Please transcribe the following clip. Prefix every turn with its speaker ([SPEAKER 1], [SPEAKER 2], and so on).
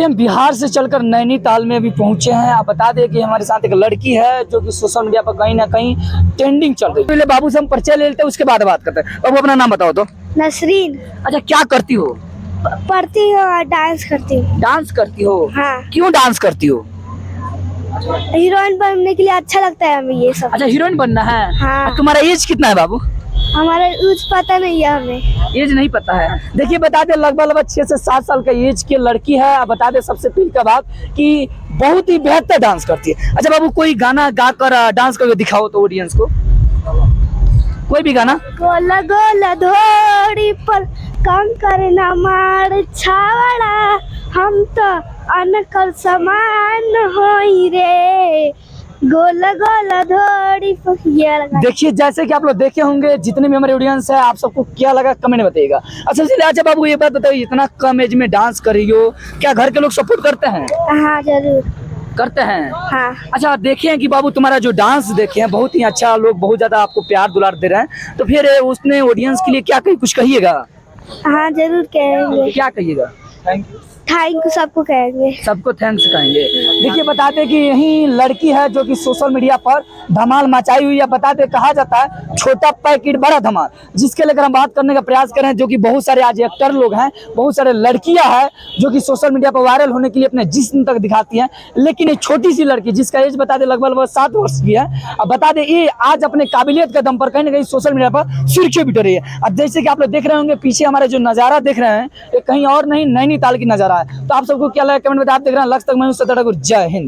[SPEAKER 1] अभी हम बिहार से चलकर नैनीताल में अभी पहुंचे हैं। आप बता दें कि हमारे साथ एक लड़की है जो कि सोशल मीडिया पर कहीं ना कहीं ट्रेंडिंग चल रही है। पहले बाबू से हम परिचय ले लेते हैं, उसके बाद बात करते हैं। बाबू अपना नाम बताओ तो।
[SPEAKER 2] नसरीन।
[SPEAKER 1] अच्छा, क्या करती हो?
[SPEAKER 2] पढ़ती हूँ और डांस करती हूँ।
[SPEAKER 1] डांस करती हो?
[SPEAKER 2] हाँ।
[SPEAKER 1] क्यों डांस करती हो?
[SPEAKER 2] हीरोइन बनने के लिए अच्छा लगता है हमें ये सब।
[SPEAKER 1] अच्छा, हीरोइन बनना है।
[SPEAKER 2] हाँ।
[SPEAKER 1] तुम्हारा एज कितना है बाबू?
[SPEAKER 2] हमारा कुछ पता नहीं है हमें।
[SPEAKER 1] एज नहीं पता है। देखिए, बता दे लगभग 6 से 7 साल का एज की लड़की है। आप बता दे सबसे पहले का बात कि बहुत ही बेहतर डांस करती है। अच्छा बाबू, कोई गाना गाकर डांस करके दिखाओ तो ऑडियंस को, कोई भी गाना।
[SPEAKER 2] गोला गोला धोड़ी पर कंकर न मार छावड़ा, हम तो अनकल समान होई रे। गोला गोला धोड़ी पर ये लगा।
[SPEAKER 1] देखिए, जैसे कि आप लोग देखे होंगे, जितने भी हमारे ऑडियंस है, आप सबको क्या लगा कमेंट में बताइएगा। अच्छा चलिए, अच्छा बाबू ये बात बताइए, इतना कम एज में डांस कर रही हो, क्या घर के लोग सपोर्ट करते हैं?
[SPEAKER 2] हाँ जरूर
[SPEAKER 1] करते हैं।
[SPEAKER 2] हाँ।
[SPEAKER 1] अच्छा, देखे हैं कि बाबू तुम्हारा जो डांस देखे हैं बहुत ही अच्छा, लोग बहुत ज्यादा आपको प्यार दुलार दे रहे हैं, तो फिर उसने ऑडियंस के लिए क्या कुछ कहिएगा?
[SPEAKER 2] हाँ जरूर कहेंगे।
[SPEAKER 1] क्या कहिएगा? Thank you.
[SPEAKER 2] थैंक यू सबको कहेंगे।
[SPEAKER 1] सबको थैंक्स कहेंगे। देखिए, बताते कि यही लड़की है जो कि सोशल मीडिया पर धमाल मचाई हुई है। बताते कहा जाता है छोटा पैकेट बड़ा धमाल, जिसके लेकर हम बात करने का प्रयास करें, जो कि बहुत सारे आज एक्टर लोग हैं, बहुत सारे लड़कियां हैं जो कि सोशल मीडिया पर वायरल होने के लिए अपने जिस्म तक दिखाती हैं। लेकिन एक छोटी सी लड़की जिसका एज बता दे लगभग 7 वर्ष की है, अब बता दे ये आज अपने काबिलियत के दम पर कहीं ना कहीं सोशल मीडिया पर सुर्खियों बिठा रही है। अब जैसे कि आप लोग देख रहे होंगे पीछे हमारे जो नजारा देख रहे हैं, ये कहीं और नहीं नैनीताल की नजारा है। तो आप सबको क्या लगा कमेंट में, आप देख रहे हैं लक्ष्य तक मैं जय हिंद।